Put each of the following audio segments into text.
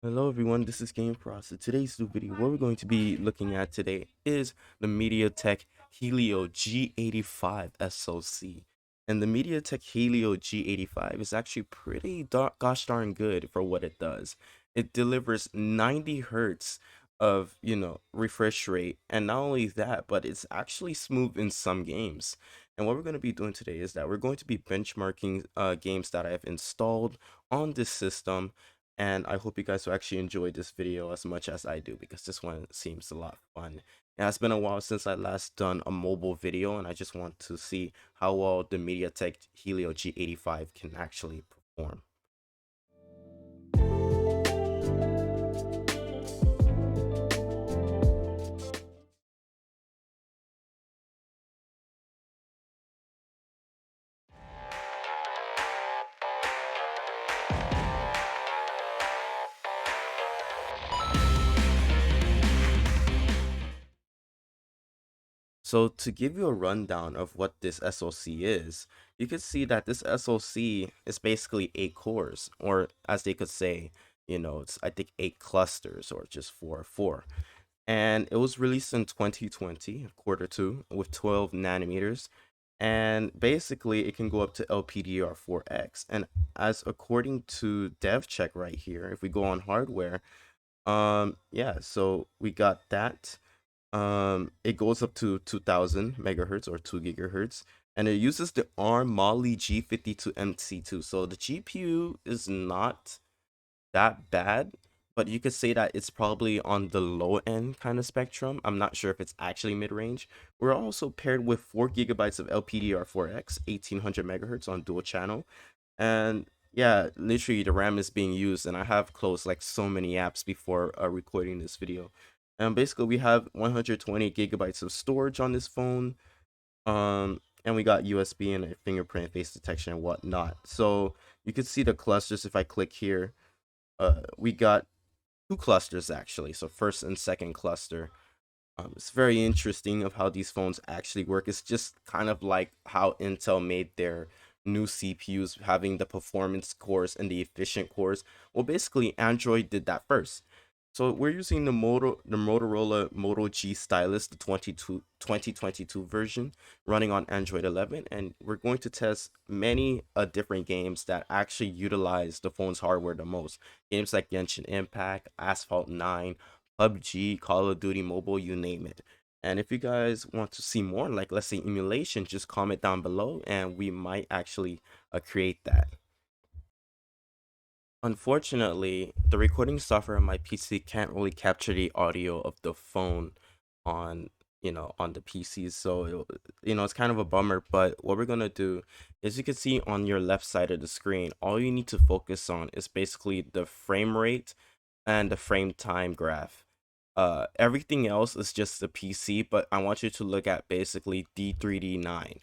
Hello everyone, this is GameFrost. In today's new video, what we're going to be looking at today is the Mediatek Helio G85 SoC. And the Mediatek Helio G85 is actually pretty gosh darn good for what it does. It delivers 90 hertz of, refresh rate. And not only that, but it's actually smooth in some games. And what we're going to be doing today is that we're going to be benchmarking games that I have installed on this system, and I hope you guys will actually enjoy this video as much as I do, because this one seems a lot of fun. It has been a while since I last done a mobile video, and I just want to see how well the MediaTek Helio G85 can actually perform. So to give you a rundown of what this SoC is, you can see that this SoC is basically 8 cores, or as they could say, it's I think 8 clusters, or just 4 or 4. And it was released in 2020, quarter two, with 12 nanometers. And basically, it can go up to LPDDR4X. And as according to dev check right here, if we go on hardware, yeah, so we got that. It goes up to 2000 megahertz or 2 gigahertz, and it uses the ARM Mali G52MC2. So the GPU is not that bad, but you could say that it's probably on the low end kind of spectrum. I'm not sure if it's actually mid range. We're also paired with 4 gigabytes of LPDDR4X, 1800 megahertz on dual channel, and yeah, literally the RAM is being used, and I have closed like so many apps before recording this video. And basically, we have 120 gigabytes of storage on this phone. And we got USB and a fingerprint face detection and whatnot. So you can see the clusters if I click here. We got two clusters actually, so first and second cluster. It's very interesting of how these phones actually work. It's just kind of like how Intel made their new CPUs, having the performance cores and the efficient cores. Well, basically Android did that first. So we're using the Motorola Moto G stylus, the 2022 version, running on Android 11, and we're going to test many different games that actually utilize the phone's hardware the most. Games like Genshin Impact, Asphalt 9, PUBG, Call of Duty Mobile, you name it. And if you guys want to see more, like let's say emulation, just comment down below and we might actually create that. Unfortunately, the recording software on my PC can't really capture the audio of the phone on, on the PCs. So, it's kind of a bummer. But what we're going to do is, you can see on your left side of the screen, all you need to focus on is basically the frame rate and the frame time graph. Everything else is just the PC, but I want you to look at basically D3D9.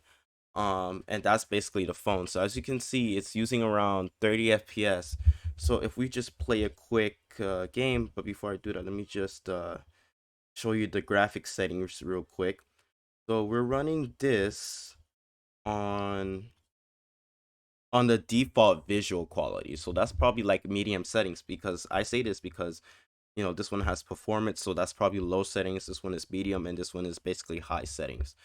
And that's basically the phone. So as you can see, it's using around 30 FPS. So if we just play a quick game, but before I do that, let me just show you the graphics settings real quick. So we're running this on the default visual quality. So that's probably like medium settings, because I say this because this one has performance, so that's probably low settings. This one is medium, and this one is basically high settings.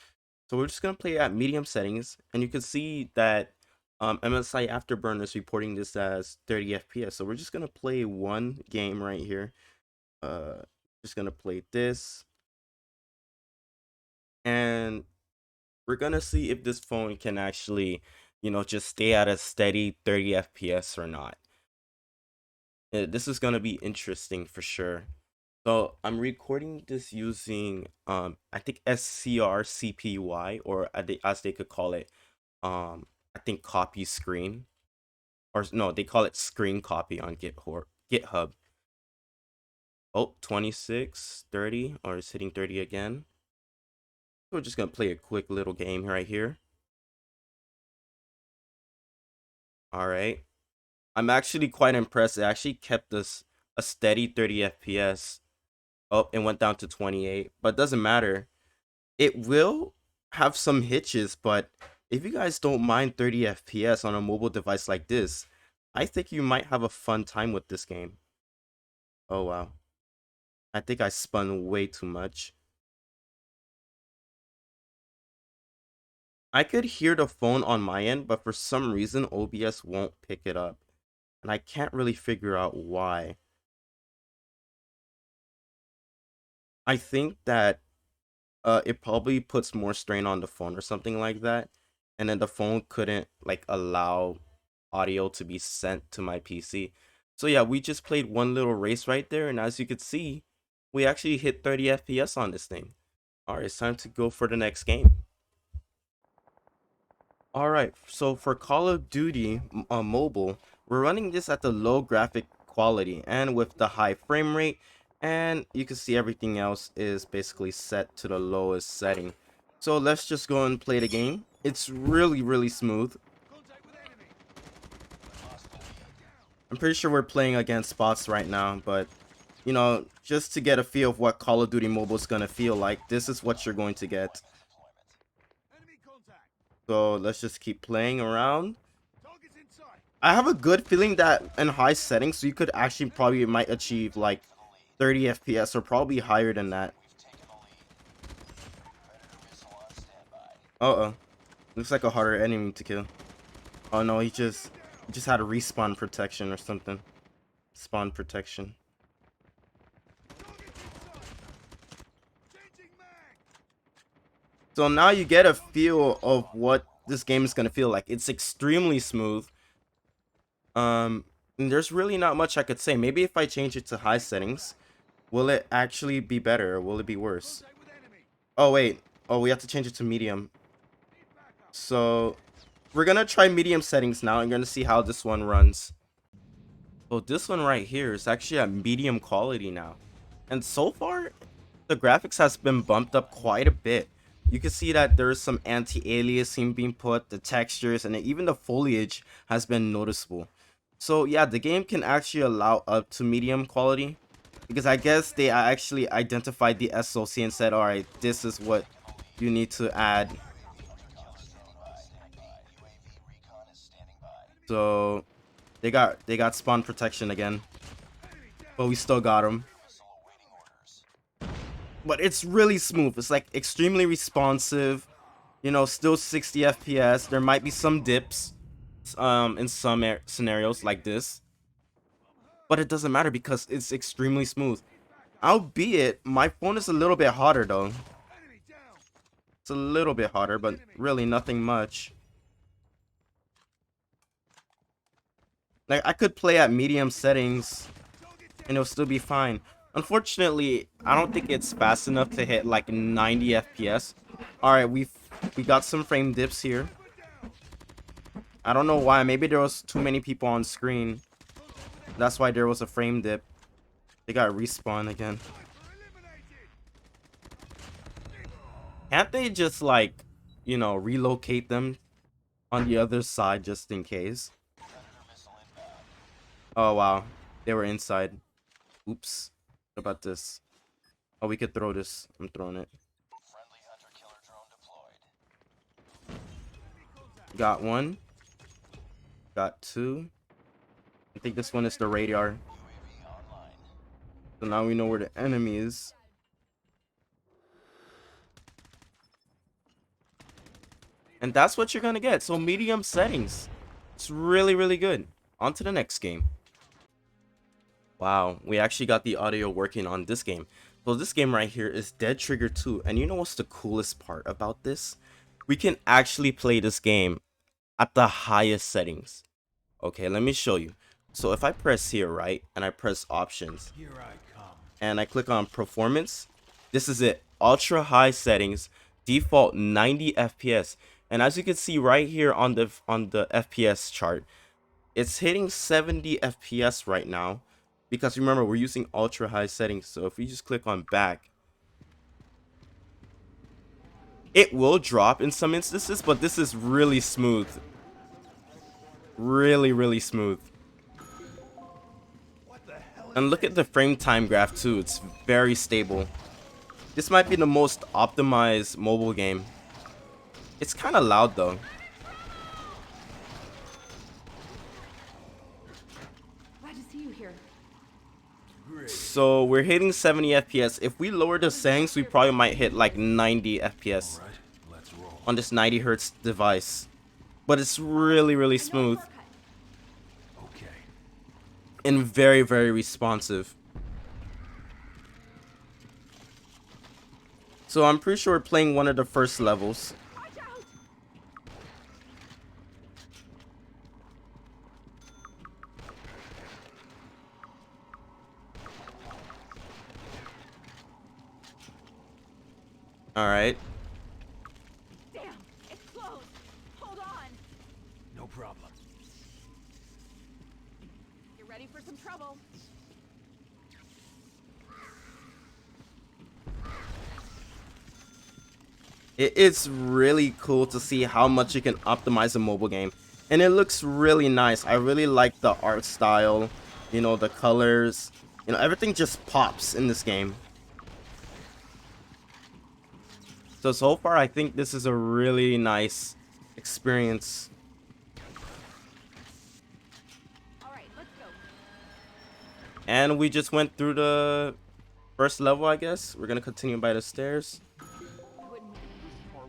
So we're just gonna play at medium settings, and you can see that MSI Afterburner is reporting this as 30 FPS. So we're just gonna play one game right here. Uh, just gonna play this, and we're gonna see if this phone can actually, just stay at a steady 30 FPS or not. This is gonna be interesting for sure. So I'm recording this using I think SCR CPY, or as they could call it, I think copy screen, or no, they call it screen copy on GitHub. Oh, 26 30, or it's hitting 30 again. We're just gonna play a quick little game right here. All right, I'm actually quite impressed. It actually kept this a steady 30 FPS. Oh, it went down to 28, but doesn't matter. It will have some hitches, but if you guys don't mind 30 FPS on a mobile device like this, I think you might have a fun time with this game. Oh wow. I think I spun way too much. I could hear the phone on my end, but for some reason OBS won't pick it up. And I can't really figure out why. I think that it probably puts more strain on the phone or something like that. And then the phone couldn't like allow audio to be sent to my PC. So yeah, we just played one little race right there, and as you could see, we actually hit 30 FPS on this thing. Alright, it's time to go for the next game. Alright, so for Call of Duty mobile, we're running this at the low graphic quality and with the high frame rate, and you can see everything else is basically set to the lowest setting. So let's just go and play the game. It's really smooth. I'm pretty sure we're playing against bots right now, but you know, just to get a feel of what Call of Duty mobile is gonna feel like, this is what you're going to get. So let's just keep playing around. I have a good feeling that in high settings, you could actually probably might achieve like 30 FPS or probably higher than that. Uh-oh. Looks like a harder enemy to kill. Oh no, he just had a respawn protection or something. Spawn protection. So now you get a feel of what this game is gonna feel like. It's extremely smooth. And there's really not much I could say. Maybe if I change it to high settings, will it actually be better or will it be worse? Oh wait. Oh, we have to change it to medium. So we're gonna try medium settings now and gonna see how this one runs. So this one right here is actually at medium quality now. And so far, the graphics has been bumped up quite a bit. You can see that there's some anti-aliasing being put, the textures, and even the foliage has been noticeable. So yeah, the game can actually allow up to medium quality, because I guess they actually identified the SoC and said, alright, this is what you need to add. So they got spawn protection again, but we still got them. But it's really smooth. It's like extremely responsive. You know, still 60 FPS. There might be some dips in some scenarios like this, but it doesn't matter because it's extremely smooth. Albeit my phone is a little bit hotter though. It's a little bit hotter, but really nothing much. Like I could play at medium settings and it'll still be fine. Unfortunately, I don't think it's fast enough to hit like 90 FPS. Alright, we got some frame dips here. I don't know why. Maybe there was too many people on screen. That's why there was a frame dip. They got respawn again. Can't they just like, you know, relocate them on the other side just in case? Oh wow, they were inside. Oops. What about this? Oh, we could throw this. I'm throwing it. Got one. Got two. I think this one is the radar. So now we know where the enemy is. And that's what you're gonna get. So medium settings. It's really good. On to the next game. Wow, we actually got the audio working on this game. So this game right here is Dead Trigger 2. And you know what's the coolest part about this? We can actually play this game at the highest settings. Okay, let me show you. So if I press here, right, and I press options, and I click on performance, this is it. Ultra high settings, default 90 FPS. And as you can see right here on the FPS chart, it's hitting 70 FPS right now. Because remember, we're using ultra high settings. So if we just click on back, it will drop in some instances, but this is really smooth. Really smooth. And look at the frame time graph too. It's very stable. This might be the most optimized mobile game. It's kind of loud though. Glad to see you here. So we're hitting 70 FPS. If we lower the settings, we probably might hit like 90 FPS on this 90 hertz device. But it's really, really smooth and very, very responsive. So I'm pretty sure we're playing one of the first levels. All right. Damn, it's close. Hold on. No problem. You're ready for some trouble. It is really cool to see how much you can optimize a mobile game. And it looks really nice. I really like the art style, you know, the colors. You know, everything just pops in this game. So far, I think this is a really nice experience. All right, let's go. And we just went through the first level, I guess. We're gonna continue by the stairs.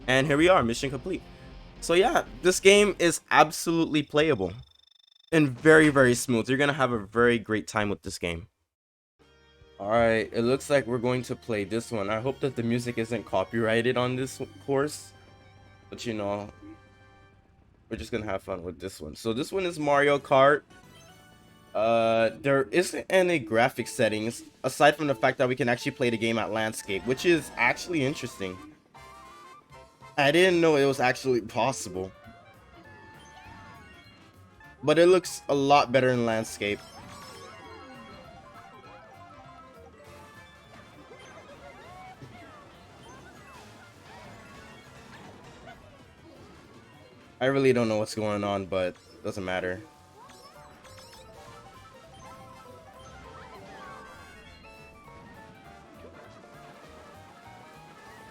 And here we are, mission complete. So yeah, this game is absolutely playable and very, very smooth. You're gonna have a very great time with this game. Alright, it looks like we're going to play this one. I hope that the music isn't copyrighted on this course. But you know, we're just gonna have fun with this one. So this one is Mario Kart. There isn't any graphic settings aside from the fact that we can actually play the game at landscape, which is actually interesting. I didn't know it was actually possible. But it looks a lot better in landscape. I really don't know what's going on, but it doesn't matter.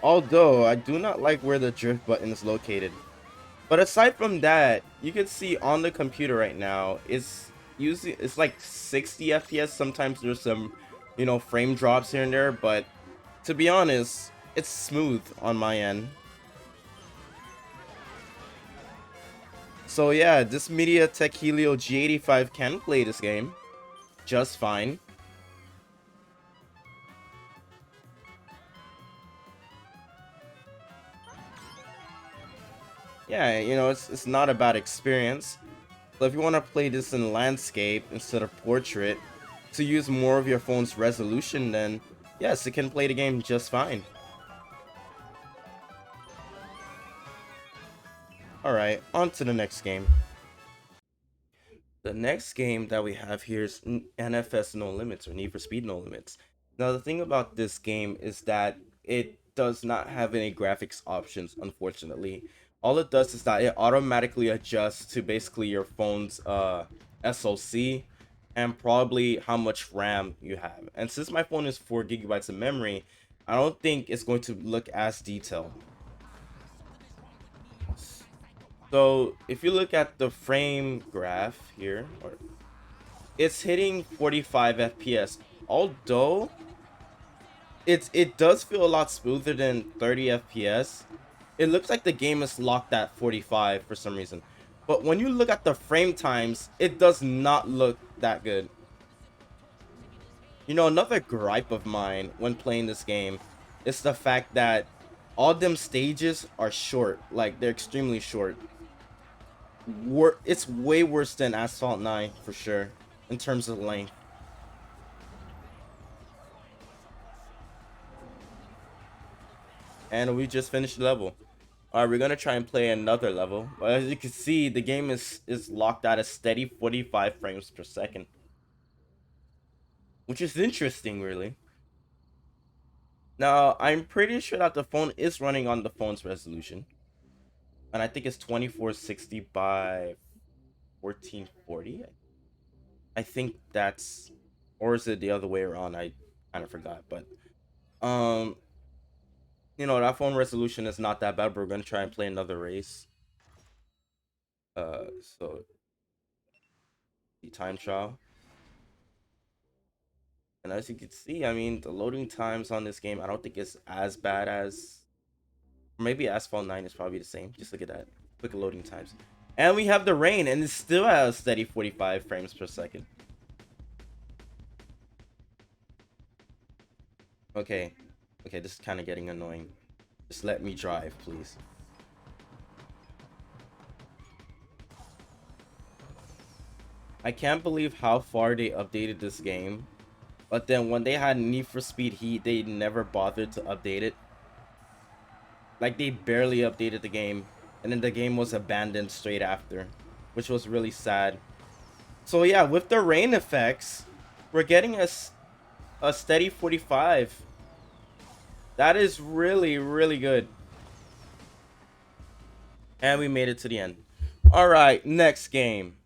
Although, I do not like where the drift button is located. But aside from that, you can see on the computer right now, it's like 60 FPS. Sometimes there's some, you know, frame drops here and there, but to be honest, it's smooth on my end. So yeah, this Mediatek Helio G85 can play this game just fine. Yeah, you know, it's not a bad experience. So if you want to play this in landscape instead of portrait to use more of your phone's resolution, then yes, it can play the game just fine. Alright, on to the next game. The next game that we have here is NFS No Limits, or Need for Speed No Limits. Now the thing about this game is that it does not have any graphics options, unfortunately. All it does is that it automatically adjusts to basically your phone's SoC and probably how much RAM you have. And since my phone is 4 gigabytes of memory, I don't think it's going to look as detailed. So if you look at the frame graph here, it's hitting 45 FPS. Although it does feel a lot smoother than 30 FPS. It looks like the game is locked at 45 for some reason. But when you look at the frame times, it does not look that good. You know, another gripe of mine when playing this game is the fact that all them stages are short. Like, they're extremely short. It's way worse than Asphalt 9 for sure in terms of length. And we just finished the level. Alright, we're gonna try and play another level. But as you can see, the game is locked at a steady 45 frames per second, which is interesting, really. Now, I'm pretty sure that the phone is running on the phone's resolution, and I think it's 2460 by 1440. I think that's, or is it the other way around? I kind of forgot, but um, you know, that phone resolution is not that bad. But we're gonna try and play another race. So the time trial. And as you can see, I mean, the loading times on this game, I don't think it's as bad as maybe Asphalt 9 is probably the same. Just look at that. Quick loading times. And we have the rain, and it's still at a steady 45 frames per second. Okay. Okay, this is kind of getting annoying. Just let me drive, please. I can't believe how far they updated this game. But then when they had Need for Speed Heat, they never bothered to update it. Like, they barely updated the game. And then the game was abandoned straight after, which was really sad. So yeah, with the rain effects, we're getting a steady 45. That is really, really good. And we made it to the end. Alright, next game.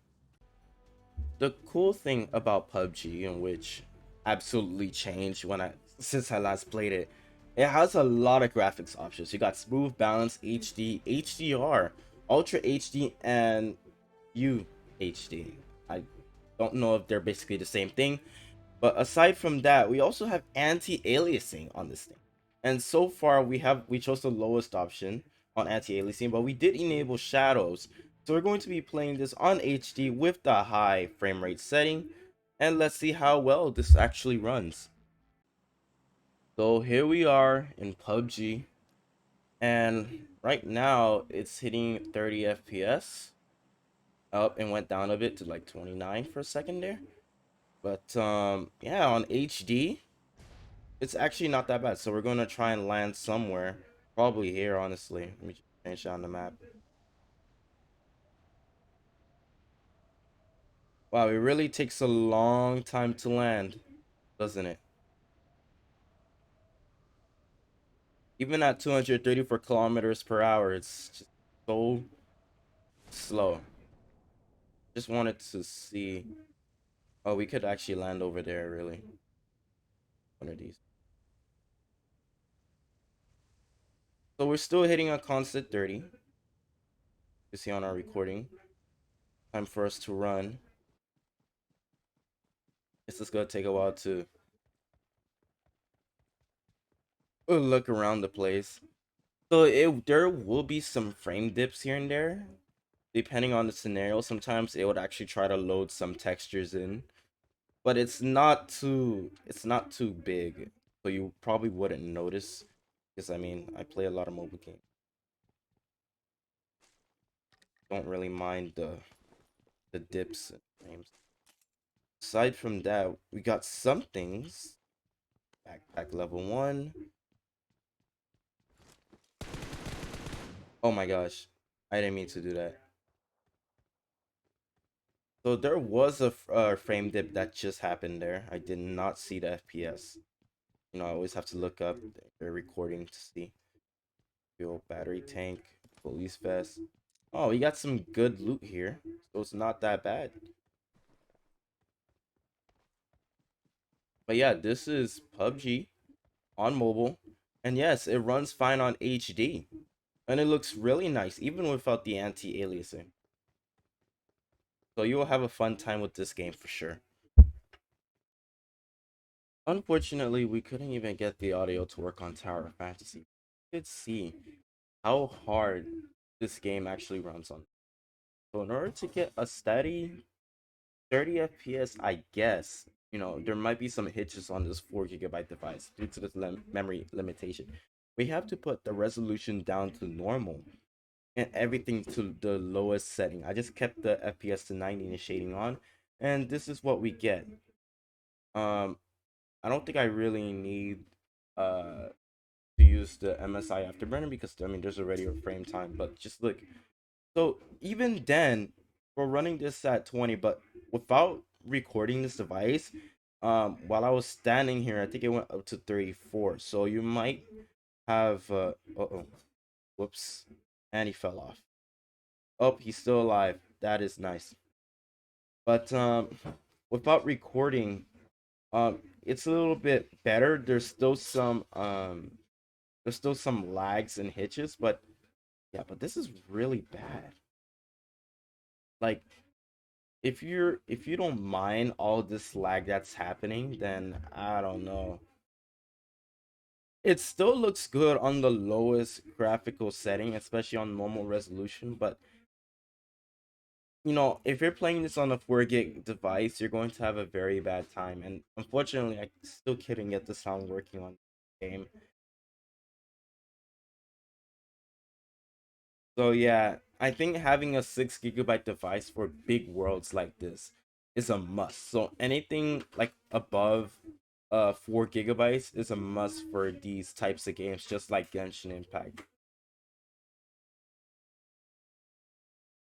The cool thing about PUBG, in which absolutely changed since I last played it, it has a lot of graphics options. You got smooth balance, HD, HDR, Ultra HD, and UHD. I don't know if they're basically the same thing, but aside from that, we also have anti-aliasing on this thing. And so far we chose the lowest option on anti-aliasing, but we did enable shadows. So we're going to be playing this on HD with the high frame rate setting, and let's see how well this actually runs. So here we are in PUBG, and right now it's hitting 30 FPS. Up and went down a bit to like 29 for a second there. But yeah, on HD, it's actually not that bad. So we're gonna try and land somewhere. Probably here, honestly. Let me just change it on the map. Wow, it really takes a long time to land, doesn't it? Even at 234 kilometers per hour, it's just so slow. Just wanted to see. Oh, we could actually land over there, really. One of these. So we're still hitting a constant 30. You see on our recording. Time for us to run. It's just gonna take a while to look around the place. So there will be some frame dips here and there, depending on the scenario. Sometimes it would actually try to load some textures in, but it's not too big, so you probably wouldn't notice. Because I mean, I play a lot of mobile games. Don't really mind the dips and frames. Aside from that, we got some things. Backpack level 1. Oh my gosh, I didn't mean to do that. So there was a frame dip that just happened there. I did not see the FPS. You know, I always have to look up the recording to see. Fuel, battery tank, police vest. Oh, we got some good loot here, so it's not that bad. But yeah, this is PUBG on mobile, and yes, it runs fine on HD, and it looks really nice even without the anti-aliasing. So you will have a fun time with this game for sure. Unfortunately, we couldn't even get the audio to work on Tower of Fantasy. You could see how hard this game actually runs on. So in order to get a steady 30 FPS, I guess, there might be some hitches on this 4 GB device due to this memory limitation. We have to put the resolution down to normal and everything to the lowest setting. I just kept the FPS to 90 and the shading on, and this is what we get. Um, I don't think I really need uh to use the MSI Afterburner because I mean there's already a frame time, but just look. So even then, we're running this at 20, but without recording this device, while I was standing here, I think it went up to 34. So you might have uh-oh, whoops, and he fell off. Oh, he's still alive. That is nice. But without recording, it's a little bit better. There's still some lags and hitches, but yeah, but this is really bad. Like if you don't mind all this lag that's happening, then I don't know. It still looks good on the lowest graphical setting, especially on normal resolution, but if you're playing this on a 4 gig device, you're going to have a very bad time. And unfortunately, I still couldn't get the sound working on the game. So yeah, I think having a 6 gigabyte device for big worlds like this is a must. So anything like above 4 gigabytes is a must for these types of games, just like Genshin Impact.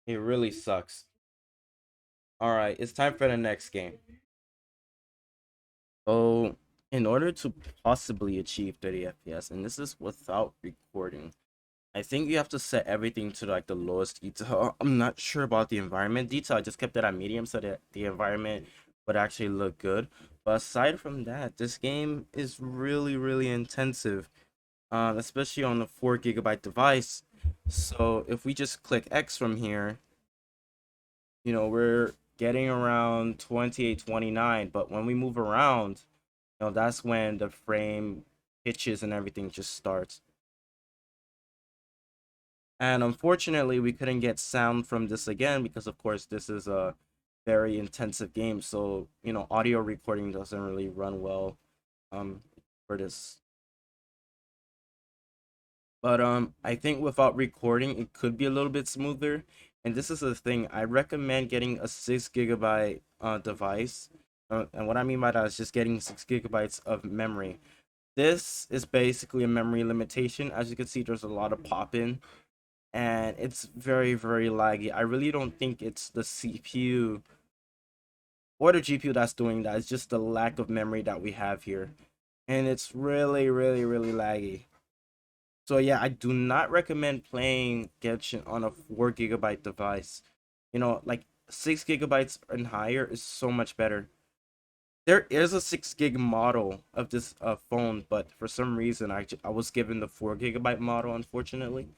It really sucks. All right, it's time for the next game. So, in order to possibly achieve 30 FPS, and this is without recording, I think you have to set everything to like the lowest detail. I'm not sure about the environment detail. I just kept it at medium so that the environment would actually look good. But aside from that, this game is really, really intensive, especially on a 4 gigabyte device. So if we just click X from here, we're getting around 28, 29. But when we move around, that's when the frame pitches and everything just starts. And unfortunately, we couldn't get sound from this again because, of course, this is a very intensive game. So, audio recording doesn't really run well um, for this. But I think without recording, it could be a little bit smoother. And this is the thing. I recommend getting a 6 gigabyte device. And what I mean by that is just getting 6 gigabytes of memory. This is basically a memory limitation. As you can see, there's a lot of pop-in and it's very, very laggy. I really don't think it's the CPU or the GPU that's doing that. It's just the lack of memory that we have here, and it's really, really, really laggy. So yeah, I do not recommend playing Genshin on a 4 gigabyte device. Like 6 gigabytes and higher is so much better. There is a 6 gig model of this phone, but for some reason I was given the 4 gigabyte model, unfortunately.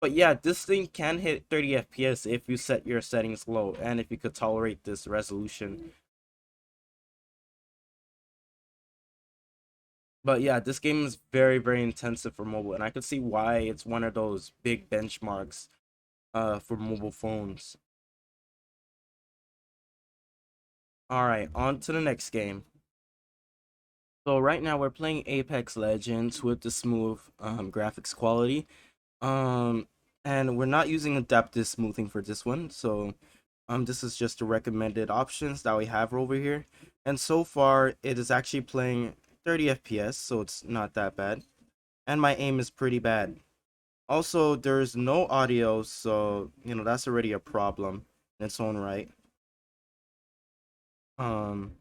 But yeah, this thing can hit 30 FPS if you set your settings low and if you could tolerate this resolution. But yeah, this game is very, very intensive for mobile, and I could see why it's one of those big benchmarks for mobile phones. All right, on to the next game. So right now we're playing Apex Legends with the smooth graphics quality. Um, and we're not using adaptive smoothing for this one, so this is just the recommended options that we have over here. And so far, it is actually playing 30 FPS, so it's not that bad. And my aim is pretty bad. Also, there's no audio, so that's already a problem in its own right. Um,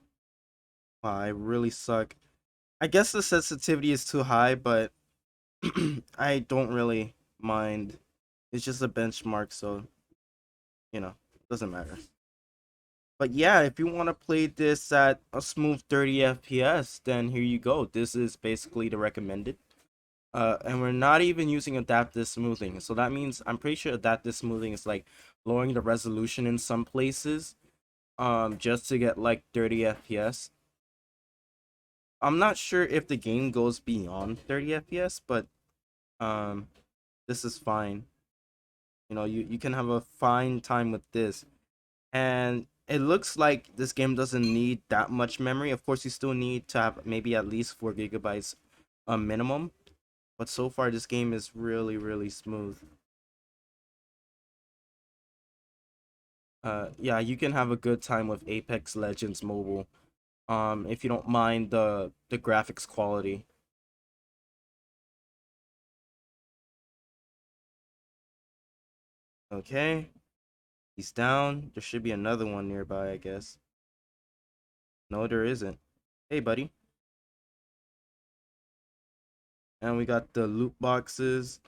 wow, I really suck. I guess the sensitivity is too high, but I don't really mind. It's just a benchmark, so it doesn't matter. But yeah, if you want to play this at a smooth 30 FPS, then here you go. This is basically the recommended. And we're not even using adaptive smoothing. So that means I'm pretty sure adaptive smoothing is like lowering the resolution in some places just to get like 30 FPS. I'm not sure if the game goes beyond 30 FPS, but um this is fine. You can have a fine time with this. And it looks like this game doesn't need that much memory. Of course, you still need to have maybe at least 4 gigabytes minimum. But so far, this game is really, really smooth. Yeah, you can have a good time with Apex Legends Mobile. If you don't mind the graphics quality. Okay, he's down. There should be another one nearby, I guess. No, there isn't. Hey, buddy. And we got the loot boxes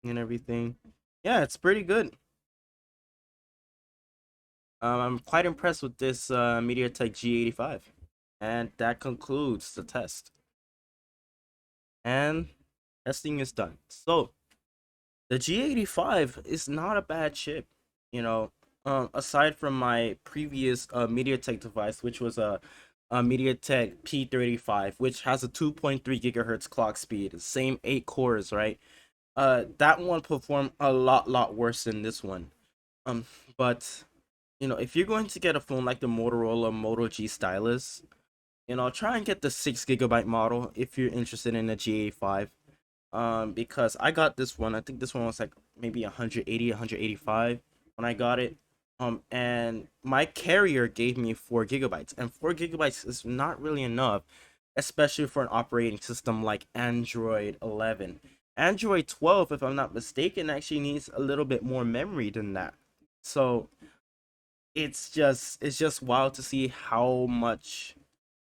and everything. Yeah, it's pretty good. I'm quite impressed with this Mediatek G85. And that concludes the test. And testing is done. So, The G85 is not a bad chip, you know. Aside from my previous Mediatek device, which was a Mediatek P35, which has a 2.3 gigahertz clock speed, same 8 cores, right? That one performed a lot worse than this one. Um, but if you're going to get a phone like the Motorola Moto G Stylus, try and get the 6 gigabyte model if you're interested in the G85. Because I got this one. I think this one was like maybe 180, 185 when I got it. And my carrier gave me 4 gigabytes, and 4 gigabytes is not really enough, especially for an operating system like Android 11. Android 12, if I'm not mistaken, actually needs a little bit more memory than that. So it's just wild to see how much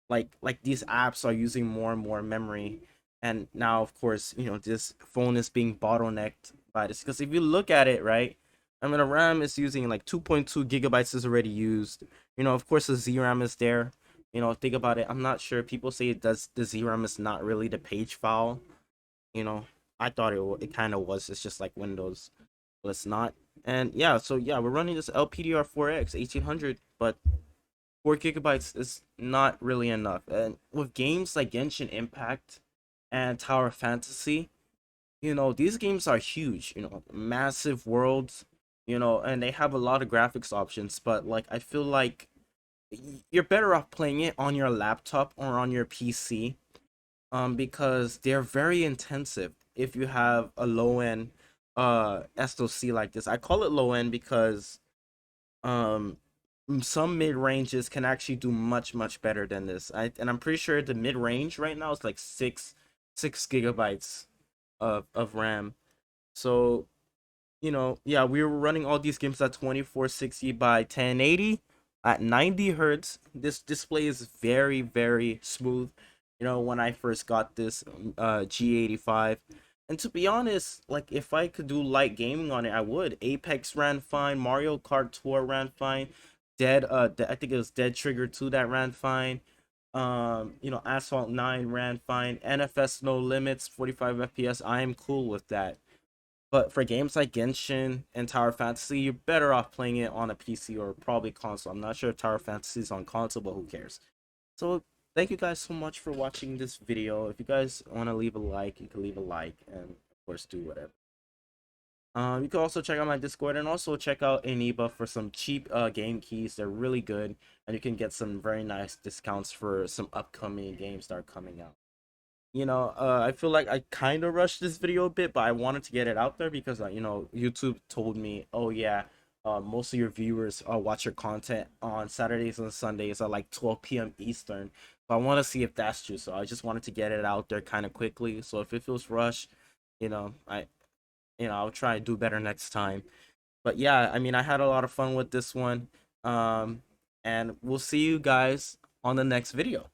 like these apps are using more and more memory. And now of course this phone is being bottlenecked by this, because if you look at it, right, I mean the RAM is using like 2.2 gigabytes is already used. Of course the ZRAM is there. Think about it. I'm not sure, people say it does, the ZRAM is not really the page file. you know I thought it kind of was. It's just like Windows, but it's not. And yeah, so yeah, we're running this LPDR4X 1800, but 4 gigabytes is not really enough. And with games like Genshin Impact and Tower Fantasy, these games are huge, massive worlds, and they have a lot of graphics options. But like, I feel like you're better off playing it on your laptop or on your PC, because they're very intensive if you have a low end SoC like this. I call it low end because um some mid ranges can actually do much better than this. And I'm pretty sure the mid range right now is like six gigabytes of RAM. So yeah, we were running all these games at 2460 by 1080 at 90 hertz. This display is very smooth. When I first got this G85, and to be honest, like if I could do light gaming on it, I would. Apex ran fine, Mario Kart Tour ran fine, I think it was Dead Trigger 2 that ran fine. Asphalt 9 ran fine. NFS No Limits 45 FPS. I am cool with that. But for games like Genshin and Tower Fantasy, you're better off playing it on a PC or probably console. I'm not sure if Tower Fantasy is on console, but who cares? So thank you guys so much for watching this video. If you guys want to leave a like, you can leave a like, and of course do whatever. You can also check out my Discord, and also check out Aniba for some cheap game keys. They're really good, and you can get some very nice discounts for some upcoming games that are coming out. I feel like I kind of rushed this video a bit, but I wanted to get it out there because YouTube told me, oh yeah, most of your viewers watch your content on Saturdays and Sundays at like 12 p.m. Eastern. So I want to see if that's true. So I just wanted to get it out there kind of quickly. So if it feels rushed, I I'll try and do better next time. But yeah, I mean, I had a lot of fun with this one. And we'll see you guys on the next video.